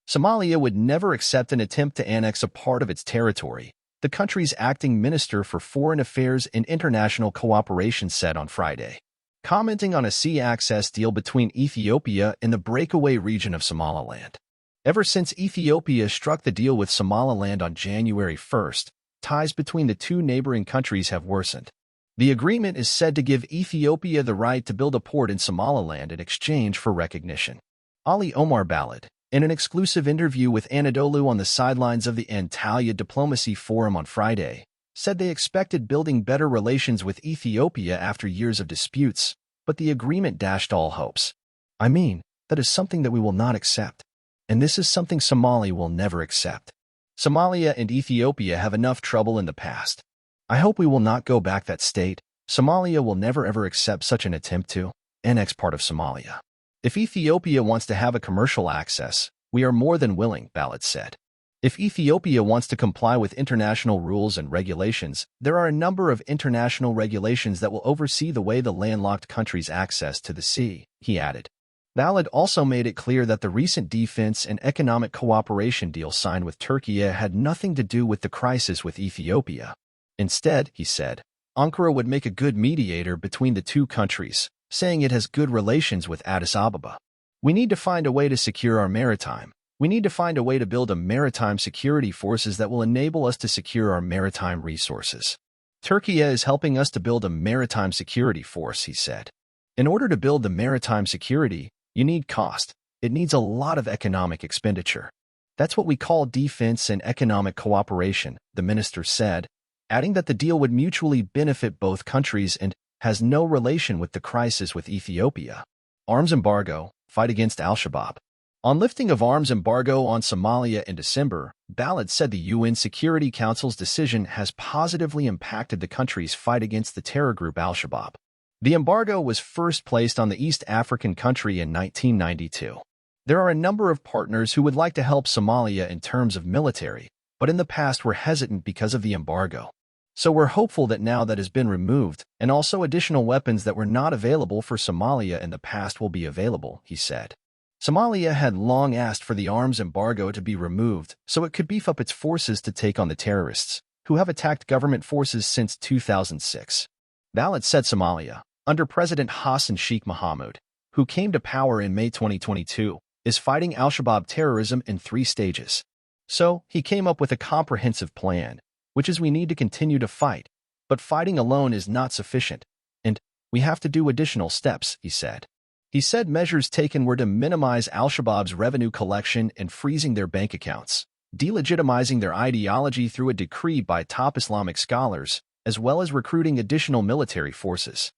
Somalia would never accept an attempt to annex a part of its territory, the country's acting Minister for Foreign Affairs and International Cooperation said on Friday, commenting on a sea access deal between Ethiopia and the breakaway region of Somaliland. Ever since Ethiopia struck the deal with Somaliland on January 1st, ties between the two neighboring countries have worsened. The agreement is said to give Ethiopia the right to build a port in Somaliland in exchange for recognition. Ali Omar Balad, in an exclusive interview with Anadolu on the sidelines of the Antalya Diplomacy Forum on Friday, said they expected building better relations with Ethiopia after years of disputes, but the agreement dashed all hopes. I mean, that is something that we will not accept. And this is something Somali will never accept. Somalia and Ethiopia have enough trouble in the past. I hope we will not go back that state. Somalia will never ever accept such an attempt to annex part of Somalia. If Ethiopia wants to have a commercial access, we are more than willing, Balad said. If Ethiopia wants to comply with international rules and regulations, there are a number of international regulations that will oversee the way the landlocked countries access to the sea, he added. Balad also made it clear that the recent defense and economic cooperation deal signed with Turkey had nothing to do with the crisis with Ethiopia. Instead, he said, Ankara would make a good mediator between the two countries, saying it has good relations with Addis Ababa. We need to find a way to secure our maritime. We need to find a way to build a maritime security forces that will enable us to secure our maritime resources. Turkey is helping us to build a maritime security force, he said. In order to build the maritime security, you need cost. It needs a lot of economic expenditure. That's what we call defense and economic cooperation, the minister said, adding that the deal would mutually benefit both countries and has no relation with the crisis with Ethiopia. Arms embargo, fight against al-Shabaab. On lifting of arms embargo on Somalia in December, Balad said the UN Security Council's decision has positively impacted the country's fight against the terror group al-Shabaab. The embargo was first placed on the East African country in 1992. There are a number of partners who would like to help Somalia in terms of military, but in the past were hesitant because of the embargo. So we're hopeful that now that has been removed, and also additional weapons that were not available for Somalia in the past will be available, he said. Somalia had long asked for the arms embargo to be removed so it could beef up its forces to take on the terrorists, who have attacked government forces since 2006. Balad said Somalia, under President Hassan Sheikh Mohamud, who came to power in May 2022, is fighting al-Shabaab terrorism in 3 stages. So, he came up with a comprehensive plan, which is we need to continue to fight, but fighting alone is not sufficient, and we have to do additional steps, he said. He said measures taken were to minimize al-Shabaab's revenue collection and freezing their bank accounts, delegitimizing their ideology through a decree by top Islamic scholars, as well as recruiting additional military forces.